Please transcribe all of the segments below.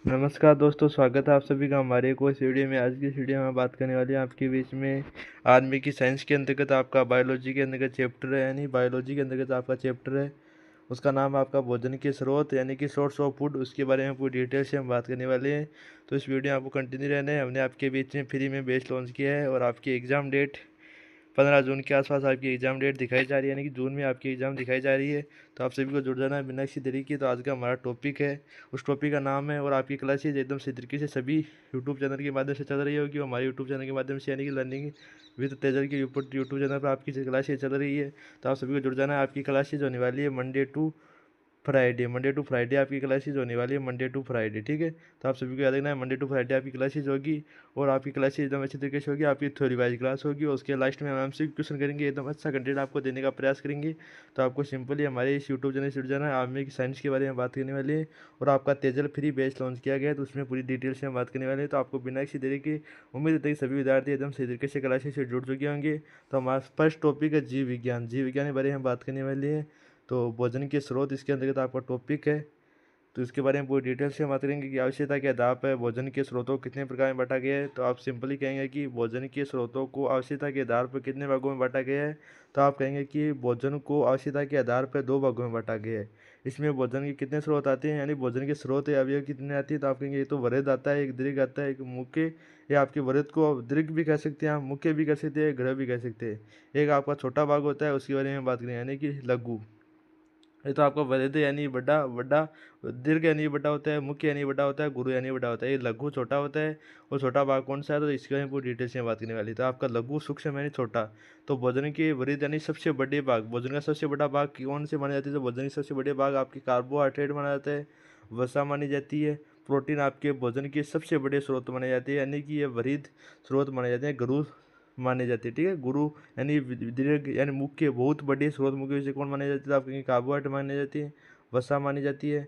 नमस्कार दोस्तों, स्वागत है आप सभी का हमारे एक और इस वीडियो में। आज की इस वीडियो में हम बात करने वाले हैं आपके बीच में आदमी की साइंस के अंतर्गत आपका बायोलॉजी के अंतर्गत चैप्टर है, यानी बायोलॉजी के अंतर्गत आपका चैप्टर है। उसका नाम है आपका भोजन के स्रोत, यानी कि सोर्स ऑफ फूड। उसके बारे में पूरी डिटेल से हम बात करने वाले हैं। तो इस वीडियो में आपको कंटिन्यू रहना है। हमने आपके बीच में फ्री में बेच लॉन्च किया है और आपकी एग्ज़ाम डेट 15 जून के आसपास आपकी एग्ज़ाम डेट दिखाई जा रही है, यानी कि जून में आपकी एग्ज़ाम दिखाई जा रही है। तो आप सभी को जुड़ जाना है बिना किसी देरी के। तो आज का हमारा टॉपिक है, उस टॉपिक का नाम है, और आपकी क्लासेज एकदम सही तरीके से सभी यूट्यूब चैनल के माध्यम से चल रही होगी, और हमारे यूट्यूब चैनल के माध्यम से, यानी कि लर्निंग विद तेजल के ऊपर यूट्यूब चैनल पर आपकी क्लासेज चल रही है। तो आप सभी को जुड़ जाना है। आपकी क्लासेज होने वाली है मंडे टू फ्राइडे आपकी क्लासेज होने वाली है, मंडे टू फ्राइडे, ठीक है। तो आप सभी को याद रखना है, मंडे टू फ्राइडे आपकी क्लासेज होगी, और आपकी क्लासेज एकदम अच्छी तरीके से होगी। आपकी थ्योरी वाइज क्लास होगी, और उसके लास्ट में हम एमसीक्यू क्वेश्चन करेंगे, एकदम अच्छा कंटेंट आपको देने का प्रयास करेंगे। तो आपको सिंपली हमारे इस यूट्यूब चैनल से जुड़ जाना है। आर्मी की साइंस के बारे में बात करने वाले हैं, और आपका तेजल फ्री बैच लॉन्च किया गया है, तो उसमें पूरी डिटेल से हम बात करने वाले हैं। तो आपको बिना किसी देरी की उम्मीद है कि सभी विद्यार्थी एकदम सही तरीके से क्लासेज से जुड़ चुके होंगे। तो हमारा फर्स्ट टॉपिक है जीव विज्ञान के बारे में हम बात करने वाले हैं। तो भोजन के स्रोत इसके अंतर्गत आपका टॉपिक है। तो इसके बारे में पूरी डिटेल से हम बात करेंगे कि आवश्यकता के आधार पर भोजन के स्रोतों को कितने प्रकार में बांटा गया है। तो आप सिंपली कहेंगे कि भोजन के स्रोतों को आवश्यकता के आधार पर कितने भागों में बांटा गया है। तो आप कहेंगे कि भोजन को आवश्यकता के आधार पर 2 भागों में बांटा गया है। इसमें भोजन के कितने स्रोत आते हैं, यानी भोजन के स्रोत या अवयव कितने आती है। तो आप कहेंगे एक तो वृहद आता है, एक दीर्घ आता है, एक मुख्य। या आपके वृहद को दीर्घ भी कह सकते हैं, आप मुख्य भी कह सकते हैं, गृह भी कह सकते हैं। एक आपका छोटा भाग होता है, उसके बारे में बात करें, यानी कि लघु। ये तो आपका वृहद यानी बड़ा बड़ा, दीर्घ यानी बड़ा होता है, मुख्य यानी बड़ा होता है, गुरु यानी बड़ा होता है। ये लघु छोटा होता है, और छोटा भाग कौन सा है, तो इसके बारे में पूरी डिटेल से बात करने वाली। तो आपका लघु सूक्ष्म यानी छोटा। तो भोजन के वृहद यानी सबसे बड़े भाग, भोजन का सबसे बड़ा भाग कौन से माने जाते हैं। तो भोजन के सबसे बड़े भाग आपके कार्बोहाइड्रेट माना जाता है, वसा मानी जाती है, प्रोटीन आपके भोजन के सबसे बड़े स्रोत माने जाते हैं, यानी कि ये वृहद स्रोत माने जाते हैं, गुरु माने जाते हैं, ठीक है। गुरु यानी दीर्घ यानी मुख्य, बहुत बड़े स्रोत मुख्य से कौन माने जाते हैं। तो आपके कार्बोहाइड्रेट मानी जाती है, वसा मानी जाती है,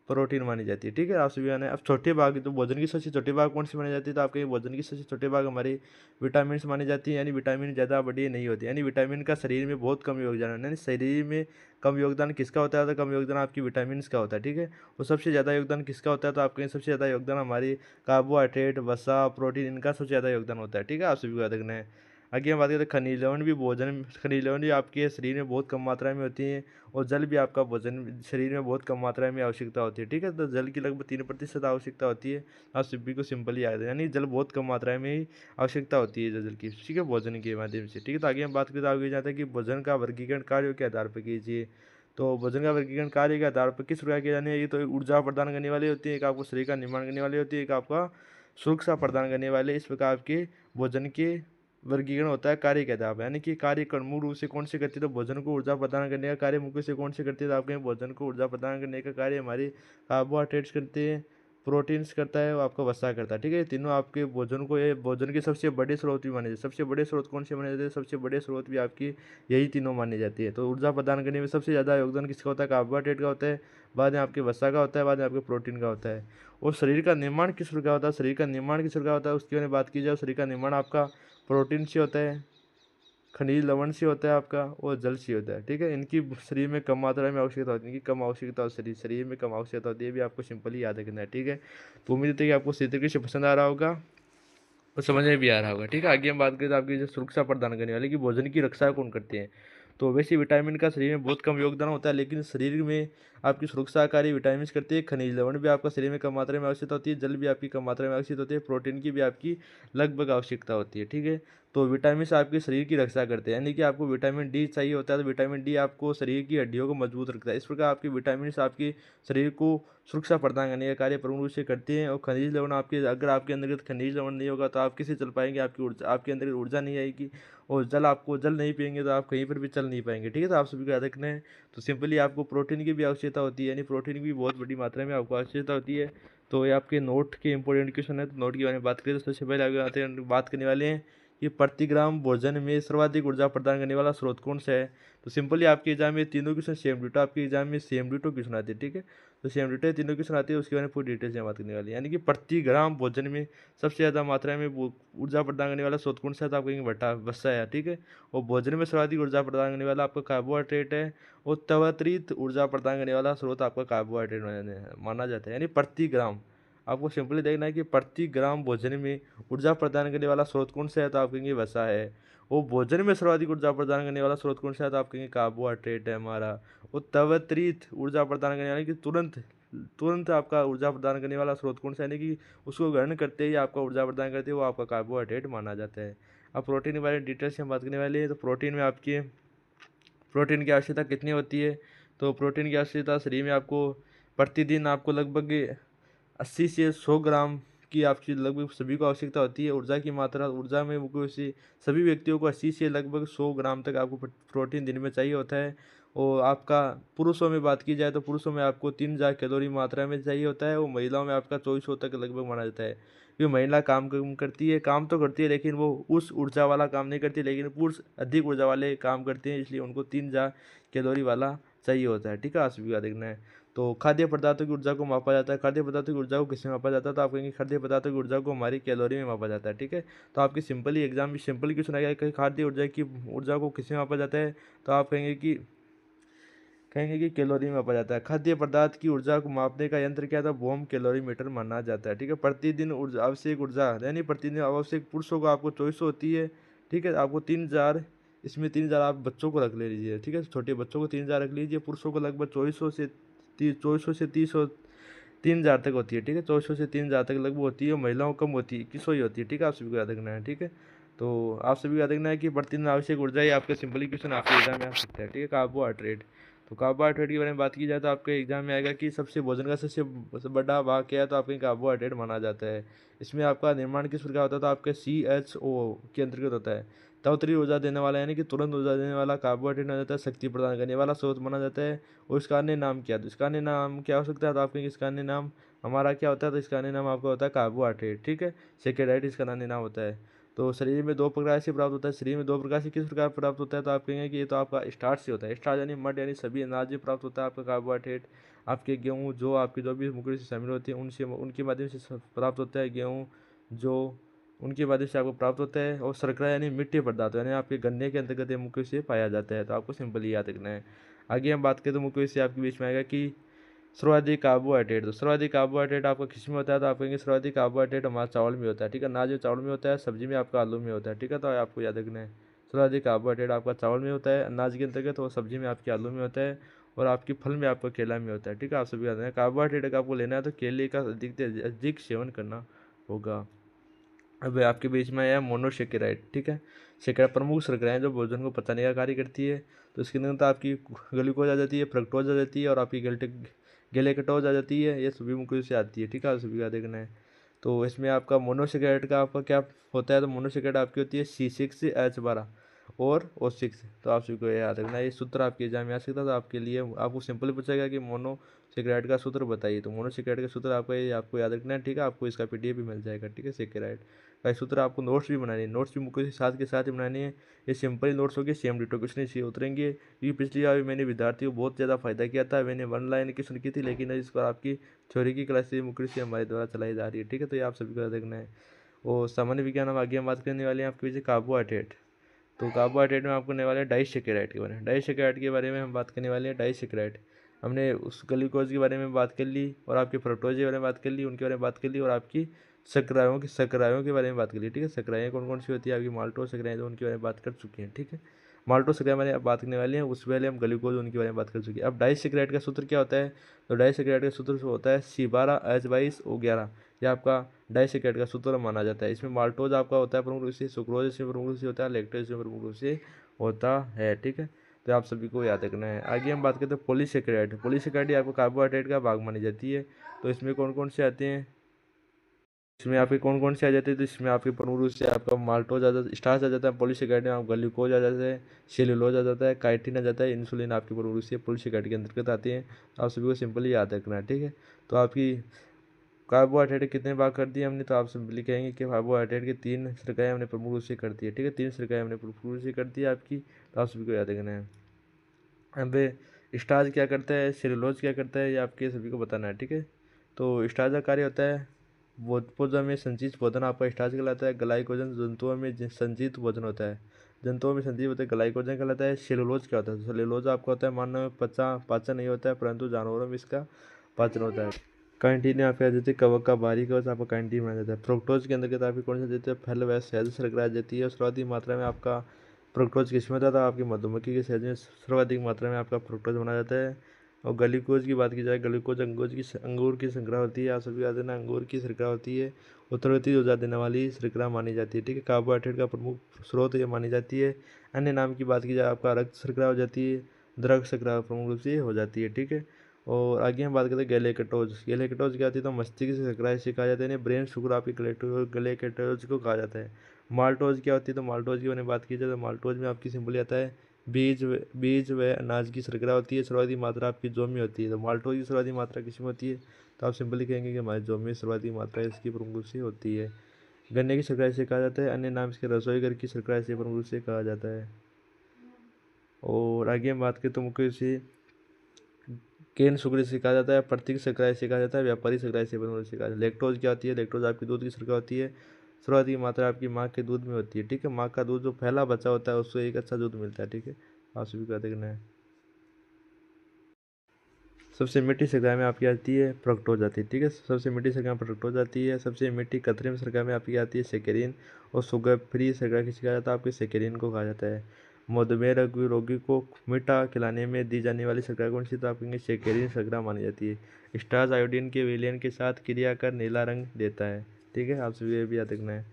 प्रोटीन मानी जाती है, ठीक है। आप सभी आने अब छोटे भाग, तो भोजन की सबसे छोटे भाग कौन सी मानी जाती है। तो आपके भोजन की सबसे छोटे भाग हमारी विटामिन मानी जाती है, यानी विटामिन ज़्यादा बड़ी नहीं होती, यानी विटामिन का शरीर में बहुत कम योगदान है। यानी शरीर में कम योगदान किसका होता है, तो कम योगदान आपकी विटामिन का होता है, ठीक है। और सबसे ज़्यादा योगदान किसका होता है, तो आपके सबसे ज़्यादा योगदान हमारी कार्बोहाइड्रेट, वसा, प्रोटीन, इनका सबसे ज़्यादा योगदान होता है, ठीक है। आप सभी को याद रखना है। आगे हम बात करते हैं खनिज लवण भी भोजन, खनिज लवण भी आपके शरीर में बहुत कम मात्रा में होती हैं, और जल भी आपका भोजन शरीर में बहुत कम मात्रा में आवश्यकता होती है, ठीक है। तो जल की लगभग 3% आवश्यकता होती है। आप सभी को सिंपली याद है, यानी जल बहुत कम मात्रा में ही आवश्यकता होती है जल की, ठीक है, भोजन के माध्यम से, ठीक है। तो आगे हम बात करते हैं, आगे जाता है कि भोजन का वर्गीकरण कार्यों के आधार पर कीजिए। तो भोजन का वर्गीकरण कार्य के आधार पर किस प्रकार किया जाने, ये तो ऊर्जा प्रदान करने वाली होती है, एक आपको शरीर का निर्माण करने वाली होती है, एक आपका सुरक्षा प्रदान करने वाले। इस प्रकार के भोजन के वर्गीकरण होता है कार्य के आधार पर, यानी कि कार्य मूल रूप से कौन से करती है। तो भोजन को ऊर्जा प्रदान करने का कार्य मुख्य से कौन से करती है। तो आपके भोजन को ऊर्जा प्रदान करने का कार्य हमारी कार्बोहाइड्रेट्स करते हैं, प्रोटीन्स करता है, और आपका वसा करता है, ठीक है। ये तीनों आपके भोजन को, ये भोजन के सबसे बड़े स्रोत भी माने जाते हैं। सबसे बड़े स्रोत कौन से माने जाते हैं, सबसे बड़े स्रोत भी आपकी यही तीनों मानी जाती है। तो ऊर्जा प्रदान करने में सबसे ज़्यादा योगदान किसका होता है, कार्बोहाइड्रेट का होता है, बाद में आपके वसा का होता है, बाद में आपके प्रोटीन का होता है। और शरीर का निर्माण किस प्रकार होता है, शरीर का निर्माण किस प्रकार होता है, उसकी मैंने बात की जाए। शरीर का निर्माण आपका प्रोटीन से होता है, खनिज लवण से होता है आपका, और जल से होता है, ठीक है। इनकी शरीर में कम मात्रा में आवश्यकता होती है, इनकी कम आवश्यकता शरीर में कम आवश्यकता होती है, ये भी आपको सिंपली याद रखना है, ठीक है। तो उम्मीद है कि आपको सही तरीके से पसंद आ रहा होगा और समझ में भी आ रहा होगा, ठीक है। आगे हम बात करें तो आपकी जो सुरक्षा प्रदान करने वाले कि भोजन की रक्षा कौन करते हैं। तो वैसे विटामिन का शरीर में बहुत कम योगदान होता है, लेकिन शरीर में आपकी सुरक्षाकारी विटामिन करते हैं। खनिज लवण भी आपका शरीर में कम मात्रा में आवश्यकता होती है, जल भी आपकी कम मात्रा में आवश्यकता होती है, प्रोटीन की भी आपकी लगभग आवश्यकता होती है, ठीक है। तो विटामिन आपके शरीर की रक्षा करते हैं, यानी कि आपको विटामिन डी चाहिए होता है, तो विटामिन डी आपको शरीर की हड्डियों को मजबूत रखता है। इस प्रकार आपके विटामिन आपके शरीर को सुरक्षा प्रदान करने का कार्य प्रमुख रूप से करते हैं। और खनिज लवण आपके, अगर आपके अंदर खनिज लवण नहीं होगा तो आप कैसे चल पाएंगे, आपकी ऊर्जा, आपके अंदर ऊर्जा नहीं आएगी। और जल नहीं पिएंगे तो आप कहीं पर भी चल नहीं पाएंगे, ठीक है। तो आप सभी को याद रखना है। तो सिंपली आपको प्रोटीन की भी आवश्यकता होती है, यानी प्रोटीन की भी बहुत बड़ी मात्रा में आपको आवश्यकता होती है। तो ये आपके नोट के इंपॉर्टेंट क्वेश्चन है, तो नोट के बारे में बात करें तो सबसे पहले आगे आते हैं, बात करने वाले हैं कि प्रति ग्राम भोजन में सर्वाधिक ऊर्जा प्रदान करने वाला स्रोत कौन सा है। तो सिंपली आपके एग्जाम में तीनों क्वेश्चन सेम डिटो, आपके एग्जाम में सेम डिटो क्वेश्चन आते हैं, ठीक है। तो सेम डिटो तीनों क्वेश्चन आते हैं, उसके बारे में पूरी डिटेल से बात करने वाली है। यानी कि प्रति ग्राम भोजन में सबसे ज़्यादा मात्रा में ऊर्जा प्रदान करने वाला स्रोत कौन सा है, तो आप कहेंगे बटा वसा है, ठीक है। और भोजन में सर्वाधिक ऊर्जा प्रदान करने वाला आपका कार्बोहाइड्रेट है, और त्वरित ऊर्जा प्रदान करने वाला स्रोत आपका कार्बोहाइड्रेट माना जाता है, यानी प्रति ग्राम। आपको सिंपली देखना है कि प्रति ग्राम भोजन में ऊर्जा प्रदान करने वाला स्रोत कौन सा है, तो आप कहेंगे वसा है। वो भोजन में सर्वाधिक ऊर्जा प्रदान करने वाला स्रोत कौन सा है, तो आप कहेंगे कार्बोहाइड्रेट है हमारा। वो त्वरित ऊर्जा प्रदान करने यानी कि तुरंत तुरंत आपका ऊर्जा प्रदान करने वाला स्रोत कौन सा है, यानी कि उसको ग्रहण करते ही आपका ऊर्जा प्रदान करते ही वो आपका कार्बोहाइड्रेट माना जाता है। अब प्रोटीन के बारे में डिटेल से हम बात करने वाले हैं। तो प्रोटीन में आपकी प्रोटीन की आवश्यकता कितनी होती है, तो प्रोटीन की आवश्यकता शरीर में आपको प्रतिदिन आपको लगभग 80 से 100 ग्राम की आपकी लगभग सभी को आवश्यकता होती है। ऊर्जा की मात्रा, ऊर्जा में मुख्य से सभी व्यक्तियों को 80 से लगभग 100 ग्राम तक आपको प्रोटीन दिन में चाहिए होता है। और आपका पुरुषों में बात की जाए तो पुरुषों में आपको 3000 कैलोरी मात्रा में चाहिए होता है, और महिलाओं में आपका 2400 तक लगभग माना जाता है। क्योंकि महिला काम करती है, काम तो करती है लेकिन वो उस ऊर्जा वाला काम नहीं करती, लेकिन पुरुष अधिक ऊर्जा वाले काम करते हैं, इसलिए उनको 3000 कैलोरी वाला चाहिए होता है। ठीक है, आप सभी का देखना है। तो खाद्य पदार्थों की ऊर्जा को मापा जाता है। खाद्य पदार्थों की ऊर्जा को किसमें मापा जाता है, तो आप कहेंगे खाद्य पदार्थों की ऊर्जा को हमारी कैलोरी में मापा जाता है। ठीक है, तो आपके सिंपली एग्जाम में सिंपल क्वेश्चन आएगा कि खाद्य ऊर्जा को किसमें मापा जाता है, तो आप कहेंगे कि कैलोरी में मापा जाता है। खाद्य पदार्थ की ऊर्जा को मापने का यंत्र क्या था, बोम कैलोरीमीटर माना जाता है। ठीक है, प्रतिदिन ऊर्जा आवश्यक ऊर्जा यानी प्रतिदिन आवश्यक पुरुषों को आपको 2400 होती है। ठीक है, आपको 3000, इसमें 3000 आप बच्चों को रख ले लीजिए। ठीक है, छोटे बच्चों को 3000 रख लीजिए, पुरुषों को लगभग 2400 से 3000 तक होती है। ठीक है, 2400 से 3000 तक लगभग होती है। महिलाओं कम होती है, 2100 ही होती है। ठीक है, आप सभी को याद रखना है। ठीक है, तो आप सभी को याद रखना है कि प्रतिदिन आवश्यक ऊर्जा ही आपके सिंपली क्वेश्चन आपके एग्जाम में आ सकता है। ठीक है, कार्बोहाइड्रेट। तो कार्बोहाइड्रेट के बारे में बात की जाए तो आपके एग्जाम में आएगा कि सबसे भोजन का सबसे बड़ा भाग क्या है, तो आपके कार्बोहाइड्रेट माना जाता है। इसमें आपका निर्माण किस प्रकार होता है, तो आपके CHO के अंतर्गत होता है। त्वरित ऊर्जा देने वाला यानी कि तुरंत ऊर्जा देने वाला कार्बोहाइड्रेट माना जाता है। शक्ति प्रदान करने वाला स्रोत माना जाता है। और इसका अन्य नाम क्या है, तो इसका अन्य नाम क्या हो सकता है, तो आप कहेंगे इसका अन्य नाम हमारा क्या होता है, तो इसका अन्य नाम आपका होता है कार्बोहाइड्रेट। ठीक है, सेकेंडाइट इसका अन्य नाम होता है। तो शरीर में दो प्रकार से प्राप्त होता है। शरीर में दो प्रकार से किस प्रकार प्राप्त होता है, तो आप कहेंगे कि ये तो आपका स्टार्च से होता है। स्टार्च यानी मड यानी सभी अनाज में प्राप्त होता है आपका कार्बोहाइड्रेट। आपके गेहूँ जो आपकी जो भी मुख्य से शामिल होती है उनसे उनके माध्यम से प्राप्त होता है। गेहूँ जो उनके माध्यम से आपको प्राप्त होता है। और शर्करा यानी मीठे पदार्थ यानी आपके गन्ने के अंतर्गत ये मुख्य से पाया जाता है। तो आपको सिंपली याद रखना है। आगे हम बात करें तो मुख्य से आपके बीच में आएगा कि सर्वाधिक कार्बोहाइड्रेट। तो सर्वाधिक कार्बोहाइड्रेट आपका किस में होता है, तो आप कहेंगे सर्वाधिक कार्बोहाइड्रेट हमारा चावल में होता है। ठीक है, अनाज में चावल में होता है, सब्जी में आपका आलू में होता है। ठीक है, तो आपको याद रखना है सर्वाधिक कार्बोहाइड्रेट आपका चावल में होता है अनाज के अंतर्गत, और सब्जी में आपके आलू में होता है, और आपकी फल में आपका केला में होता है। ठीक है, आप सभी याद रखना है। कार्बोहाइड्रेट का आपको लेना है तो केले का अधिक से अधिक सेवन करना होगा। अब आपके बीच में आया मोनोसेकेराइड। ठीक है, सेकेरा प्रमुख शर्कराएं जो भोजन को पचाने का कार्य करती है। तो इसके अंदर आपकी ग्लूकोज आ जाती है, फ्रक्टोज आ जाती है, और आपकी गेलेकटोज आ जाती है। ये सभी मुख्य से आती है। ठीक है, सभी का देखना है। तो इसमें आपका मोनोसेकेराइड का आपका क्या होता है, तो मोनोसेकेराइड आपकी होती है C6H12 और O6। तो आप सभी को याद रखना है। ये सूत्र आपके एग्जाम में आ सकता है, तो आपके लिए आपको सिंपल पूछेगा कि मोनोसेकेराइड का सूत्र बताइए। तो मोनोसेकेराइड का सूत्र आपको याद रखना है। ठीक है, आपको इसका PDF भी मिल जाएगा। ठीक है, सेकेराइड का सूत्र आपको नोट्स भी बनानी है। नोट्स भी मुझे साथ के साथ ही बनानी है। ये सिंपल नोट्स होगी, सेम डिटो क्वेश्चन इसी उतरेंगे। क्योंकि पिछली बार मैंने विद्यार्थियों को बहुत ज़्यादा फायदा किया था। मैंने 1 लाइन क्वेश्चन की थी, लेकिन इस बार आपकी थ्योरी की क्लास मुख्य से हमारे द्वारा चलाई जा रही है। ठीक है, तो ये आप सभी को देखना है। और सामान्य विज्ञान हम आगे हम बात करने वाले हैं आपके पीछे कार्बोहाइड्रेट। तो कार्बोहाइड्रेट में आपको करने वाले हैं डाइसेकेराइड के बारे में। डाइसेकेराइड के बारे में हम बात करने वाले हैं। डाइसेकेराइड हमने उस ग्लूकोज के बारे में बात कर ली, और आपके फ्रक्टोज के बारे में बात कर ली, उनके बारे में बात कर ली, और आपकी सक्रायों के बारे में बात कर ली। ठीक है, सक्राएँ कौन कौन सी होती है, आपकी माल्टो सक्राएँ जो उनके बारे में बात कर चुके हैं। ठीक है, माल्टो सक्राएँ मैंने अब बात करने वाले हैं, उससे पहले हम ग्लूकोज उनके बारे में बात कर चुके हैं। अब डाइसेकेराइड का सूत्र क्या होता है, तो डाइसेकेराइड का सूत्र होता है C12H22O11। यह आपका डाइसेकेराइड का सूत्र माना जाता है। इसमें माल्टोज आपका होता है प्रमुख रूप से, सुक्रोज इसमें प्रमुख रूप से होता है, लैक्टोज इसमें प्रमुख रूप से होता है। ठीक है, तो आप सभी को याद रखना है। आगे हम बात करते हैं पॉलीसेकेराइड। पॉलीसेकेराइड आपको कार्बोहाइड्रेट का भाग मानी जाती है। तो इसमें कौन कौन से आते हैं, इसमें आपके कौन कौन से आ जाते हैं, तो इसमें आपके प्रमुख रूप से आपका माल्टोज आ जाता, स्टार्च आ जाता है, पॉलीसेकेराइड में आप ग्लूकोज आ जाता है, सेल्यूलोज आ जाता है, काइटिन आ जाता है, इंसुलिन आपके प्रमुख रूप से पॉलीसेकेराइड के अंतर्गत आते हैं। आप सभी को सिंपली याद रखना है। ठीक है, तो आपकी कार्बोहाइड्रेट कितने भाग कर दिए हमने, तो आप सिंपली कहेंगे कि कार्बोहाइड्रेट की 3 श्रृंखलाएं हमने प्रमुख रूप से कर दी है। ठीक है, 3 श्रृंखलाएं हमने प्रमुख रूप से कर दी है आपकी। तो आप सभी को याद रखना है। अब स्टार्च क्या करता है, सेलुलोज क्या करता है, ये आपके सभी को बताना है। ठीक है, तो स्टार्च का कार्य होता है भोजन में संचित भोजन आपका स्टार्च कहलाता है। ग्लाइकोजन जंतुओं में संचित भोजन होता है, जंतुओं में संचित होता है, ग्लाइकोजन कहलाता है। सेलुलोज क्या होता है, सेलुलोज आपका होता है मानव में पाचन नहीं होता है, परंतु जानवरों में इसका पाचन होता है। कैंटीन में आपके आ जाती है कवक का बारीक कवच, आपका कैंटीन में आ जाता है। फ्रुक्टोज के अंतर्गत आपकी कौन सा देते हैं, फल व शहद शर्करा आ जाती है। और सर्वाधिक मात्रा में आपका फ्रुक्टोज किसमें होता है, आपकी मधुमक्खी के शहद में सर्वाधिक मात्रा में आपका फ्रुक्टोज बना जाता है। और ग्लूकोज की बात की जाए, ग्लूकोज अंगूर की शर्करा होती है। आप सभी याद देना, अंगूर की शर्करा होती है, उत्तरोत्तर ऊर्जा देने वाली शर्करा मानी जाती है। ठीक है, कार्बोहाइड्रेट का प्रमुख स्रोत ये मानी जाती है। अन्य नाम की बात की जाए, आपका रक्त शर्करा हो जाती है, द्रव शर्करा प्रमुख रूप से हो जाती है। ठीक है, और आगे हम बात करते हैं गैलेक्टोज। गैलेक्टोज क्या होती है, तो मस्तिष्क की शर्करा इसे कहा जाता है, ब्रेन शुगर आपकी गैलेक्टोज को कहा जाता है। माल्टोज क्या होती है, तो माल्टोज की मैंने बात की जाए तो माल्टोज में आपकी सिंपली आता है बीज व अनाज की शर्करा होती है। सर्वाधिक मात्रा आपकी जौ में होती है। तो माल्टोज की सर्वाधिक मात्रा किसमें होती है, तो आप सिंपली कहेंगे कि हमारे जौ में सर्वाधिक मात्रा इसकी प्रमुख रूप से होती है। गन्ने की शर्करा इसे कहा जाता है, अन्य नाम इसके रसोई घर की शर्करा इसे प्रमुख रूप से कहा जाता है। और आगे हम बात करें तो मुख्य से केन शुगर से कहा जाता है, प्रतीक शर्करा से कहा जाता है, व्यापारी शर्करा से कहा जाता है। लैक्टोज क्या होती है, लैक्टोज आपकी दूध की शर्करा होती है। सर्वाधिक मात्रा आपकी माँ के दूध में होती है। ठीक है, माँ का दूध जो पहला बच्चा होता है उसको एक अच्छा दूध मिलता है। ठीक है, आप सभी का देखना है। सबसे मीठी शर्करा में आपकी आती है फ्रक्टोज आती है। ठीक है, सबसे मीठी शर्करा में फ्रक्टोज आती है। सबसे मीठी कृत्रिम शर्करा में आपकी आती है सेकेरिन। और शुगर फ्री शर्करा किसे कहा जाता है, आपके सेकेरिन को कहा जाता है। मधुमेह रोगी को मीठा खिलाने में दी जाने वाली शर्करा कौन सी, तो आपकी सेकेरिन शर्करा मानी जाती है। स्टार्च आयोडीन के विलयन के साथ क्रिया कर नीला रंग देता है। ठीक है, आप सभी ये भी याद रखना है।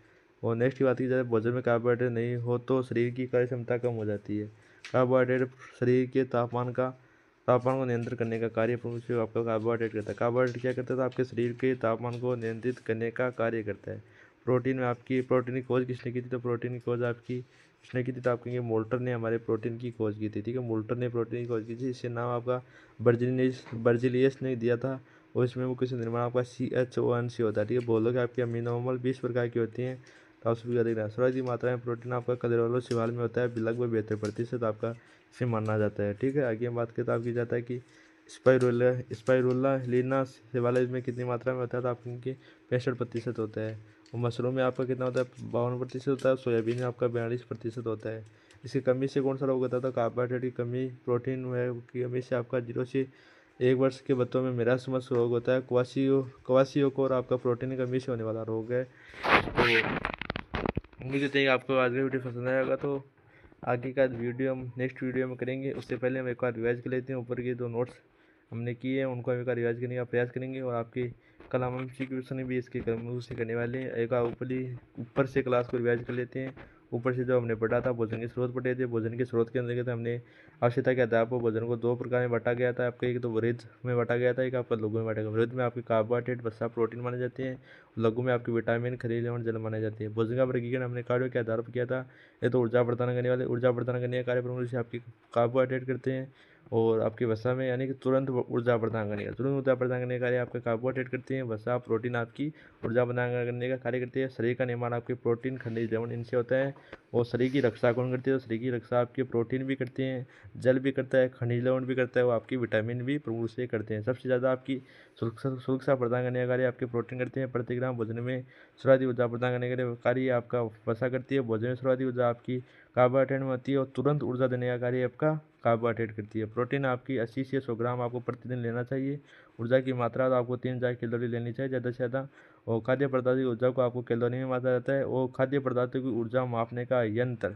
और नेक्स्ट की बात की जाए, भोजन में कार्बोहाइड्रेट नहीं हो तो शरीर की कार्य क्षमता कम हो जाती है। कार्बोहाइड्रेट शरीर के तापमान को नियंत्रित करने का कार्य प्रमुख रूप से आपका कार्बोहाइड्रेट करता है। कार्बोहाइड्रेट क्या करता है, तो आपके शरीर के तापमान को नियंत्रित करने का कार्य करता है। प्रोटीन में आपकी प्रोटीन की खोज किसने की थी, तो प्रोटीन की खोज आपकी किसने की थी, तो आपके मोल्टर ने हमारे प्रोटीन की खोज की थी। ठीक है, मोल्टर ने प्रोटीन की खोज की थी। इससे नाम आपका बर्जिलियस ने दिया था। और इसमें वो किसी निर्माण आपका CHONC होता है। ठीक है, बोलो कि आपकी अमीनो 20 प्रकार की होती हैं। तो आप सभी का देखना है, सर्वाधिक मात्रा में प्रोटीन आपका कलेरोलो शिवाल में होता है, लगभग 72% आपका इसे माना जाता है। ठीक है, आगे हम बात करते हैं, आपकी जाता है कि स्पाइरुला लीना शिवालय में कितनी मात्रा में होता है, तो आपकी 65% होता है। और मशरूम में आपका कितना होता है, 52% होता है। सोयाबीन में आपका 42% होता है। इसकी कमी से कौन सा रोग होता है, तो कार्बोहाइड्रेट की कमी, प्रोटीन की कमी से आपका 0 से 1 वर्ष के बच्चों में मेरास्मस रोग होता है। क्वासियो और आपका प्रोटीन की कमी से होने वाला रोग है। तो उम्मीद करते हैं कि आपको आज का वीडियो पसंद आया होगा। तो आगे का वीडियो हम नेक्स्ट वीडियो में करेंगे। उससे पहले हम एक बार रिवाइज कर लेते हैं। ऊपर के 2 नोट्स हमने किए हैं उनको हम एक बार रिवाइज करने का प्रयास करेंगे। और आपकी कल हम क्वेश्चन भी इसके क्रम से करने वाले हैं। एक बार ऊपर से क्लास को रिवाइज कर लेते हैं। ऊपर से जो हमने पढ़ा था, भोजन के स्रोत पढ़े थे। भोजन के स्रोत के अंतर्गत हमने आवश्यकता के आधार पर भोजन को 2 प्रकार में बांटा गया था। आपका एक तो वृद्ध में बांटा गया था, एक आपका लघु में बांटा गया। वृद्ध में आपके कार्बोहाइड्रेट, वसा, प्रोटीन माने जाते हैं। लघु में आपके विटामिन, खनिज एवं जल माने जाते हैं। भोजन का वर्गीकरण हमने कार्यों के आधार पर किया था। ये तो ऊर्जा प्रदान करने का कार्य प्रमुख रूप से आपके कार्बोहाइड्रेट करते हैं। और आपके वसा में यानी कि तुरंत ऊर्जा प्रदान करने का कार्य आपके कार्बोहाइड्रेट करते हैं। वसा, प्रोटीन आपकी ऊर्जा प्रदान करने का कार्य करते हैं। शरीर का निर्माण आपके प्रोटीन, खनिज एवं इनसे होता है। और शरीर की रक्षा कौन करती है, तो शरीर की रक्षा आपके प्रोटीन भी करते हैं, जल भी करता है, खनिज लवण भी करता है, वो आपकी विटामिन भी प्रमुख रूप से करते हैं। सबसे ज़्यादा आपकी सुरक्षा प्रदान करने का कार्य आपके प्रोटीन करते हैं। प्रति ग्राम भोजन में सर्वाधिक ऊर्जा प्रदान करने के लिए कार्य आपका वसा करती है। भोजन में सर्वाधिक ऊर्जा आपकी कार्बोहाइड्रेट में होती है। और तुरंत ऊर्जा देने का कार्य आपका कार्बोहाइड्रेट करती है। प्रोटीन आपकी 80 से 100 ग्राम आपको प्रतिदिन लेना चाहिए। ऊर्जा की मात्रा तो आपको 3000 कैलोरी लेनी चाहिए ज़्यादा से ज़्यादा। और खाद्य पदार्थों की ऊर्जा को आपको कैलोरी में मापा जाता है। और खाद्य पदार्थों की ऊर्जा मापने का यंत्र,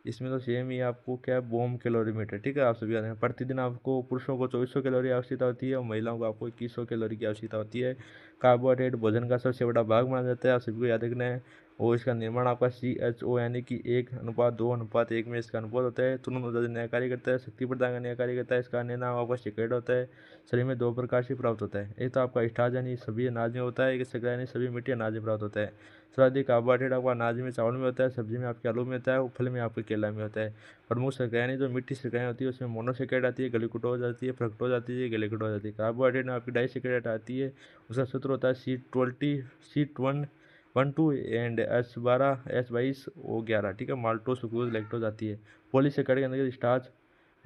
इसमें तो सेम ही आपको क्या है, बॉम कैलोरीमीटर। ठीक है, आप सभी जानते हैं। प्रतिदिन आपको पुरुषों को 2400 कैलोरी आवश्यकता होती है और महिलाओं को आपको 2100 कैलोरी की आवश्यकता होती है। कार्बोहाइड्रेट भोजन का सबसे बड़ा भाग माना जाता है, आप सभी को याद रखना है। और इसका निर्माण आपका CHO यानी कि 1:2:1 में इसका अनुपात होता है। तुरंत ऊर्जा देने का कार्य करता है, शक्ति प्रदान करने का कार्य करता है। इसका अन्य नाम आपका सिक्रेट होता है। शरीर में 2 प्रकार से प्राप्त होता है। एक तो आपका स्टार्च यानी सभी अनाज में होता है, एक शर्करा यानी सभी मीठे अनाज में प्राप्त होता है। सर्वाधिक कार्बोहाइड्रेट आपका अनाज में, चावल में होता है, सब्जी में आपके आलू में होता है, और फल में आपके केला में होता है। प्रमुख शर्करा यानी जो मीठी शर्कराएँ होती है उसमें मोनोसेकेराइड आती है, ग्लूकोज आती है, फ्रक्टोज आती है, गैलेक्टोज आती है। कार्बोहाइड्रेट में आपकी डाइसेकेराइड आती है, उसका सूत्र होता है C12 एंड H12 H22O11। ठीक है, माल्टोज, सुक्रोज, लैक्टोज आती है। पॉलीसेकेराइड के अंदर starch,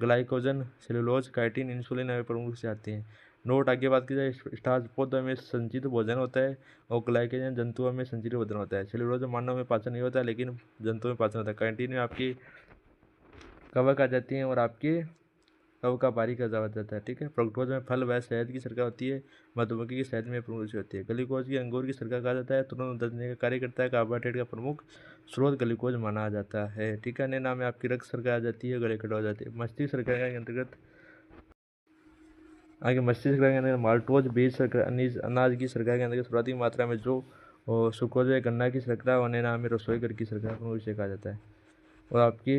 glycogen, cellulose, chitin, insulin और प्रमुख से आते हैं। नोट आगे बात की जाए, स्टार्च पौधों में संचित भोजन होता है और ग्लाइकोजन जंतुओं में संचित भोजन होता है। सेलुलोज मानव में पाचन नहीं होता है लेकिन जंतुओं में पाचन होता है। कैंटीन में आपकी कवक आ जाती हैं और आपकी कव का भारी कहा जाता है, ठीक है। फ्रुक्टोज में फल व शहद की शर्करा होती है। मधुमक्खी की शहद में प्रमुख होती है। ग्लूकोज की अंगूर की शर्करा कहा जाता है। तुरंत दर्द देने का कार्य करता है। कार्बोहाइड्रेट का प्रमुख स्रोत ग्लूकोज माना जाता है, ठीक है। अन्य नाम में आपकी रक्त शर्करा आ जाती है, गले कट हो जाती है। मस्तिष्क शर्करा के अंतर्गत आगे मस्तिष्क शर्करा के अंदर माल्टोज बीज शर्करा अनाज की शर्करा के अंदर शुरुआती मात्रा में जो सुक्रोज गन्ना की शर्करा होने नाम में रसोई घर की शर्करा को इसे कहा जाता है। और आपकी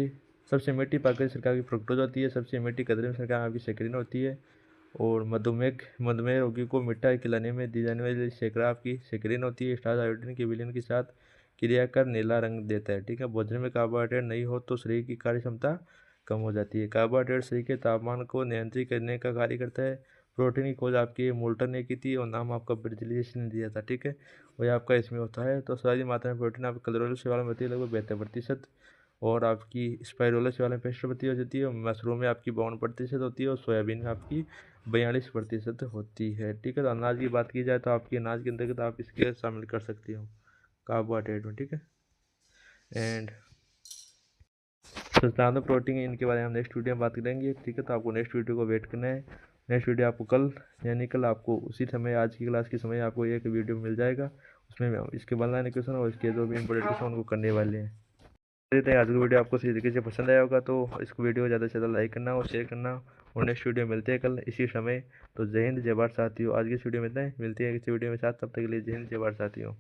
सबसे मीठी प्राकृतिक शर्करा की फ्रुक्टोज होती है। सबसे मीठी कृत्रिम शर्करा आपकी सेक्रिन होती है। और मधुमेह रोगी को मिठाई खिलाने में दी जाने वाली शर्करा आपकी सेक्रिन होती है। स्टार्च आयोडीन के विलयन के साथ क्रिया कर नीला रंग देता है, ठीक है। भोजन में कार्बोहाइड्रेट नहीं हो तो शरीर की कार्य क्षमता कम हो जाती है। कार्बोहाइड्रेट शरीर के तापमान को नियंत्रित करने का कार्य करता है। प्रोटीन की खोज आपकी मोल्टन ने की थी और नाम आपका ब्रिजलियस ने दिया था, ठीक है। वही आपका इसमें होता है। तो सारी मात्रा में प्रोटीन आपकी क्लोरोल सेवा में होती है, लगभग 72%। और आपकी स्पाइरोला सेवा में 65% हो जाती है। और मशरूम में आपकी 52% होती है। और सोयाबीन में आपकी 42% होती है, ठीक है। तो अनाज की बात की जाए तो आपकी अनाज के अंतर्गत आप इसके शामिल कर सकती हो कार्बोहाइड्रेट में, ठीक है। एंड संस्थान प्रोटीन इनके बारे में हम नेक्स्ट वीडियो में बात करेंगे, ठीक है। तो आपको नेक्स्ट वीडियो को वेट करना है। नेक्स्ट वीडियो आपको कल यानी कल आपको उसी समय आज की क्लास के समय आपको एक वीडियो मिल जाएगा। उसमें इसके बनलाइन क्वेश्चन और इसके जो भी इंपॉर्टेंट क्वेश्चन उनको करने वाले हैं। देते हैं आज की वीडियो आपको सही तरीके से पसंद आया होगा तो इसको वीडियो को ज़्यादा से ज़्यादा लाइक करना और शेयर करना। और नेक्स्ट वीडियो मिलते हैं कल इसी समय। तो जय हिंद जय भारत साथियों। आज की इस वीडियो में इतना ही, मिलती है किसी वीडियो में साथ, तब तक के लिए जय हिंद जय भारत साथियों।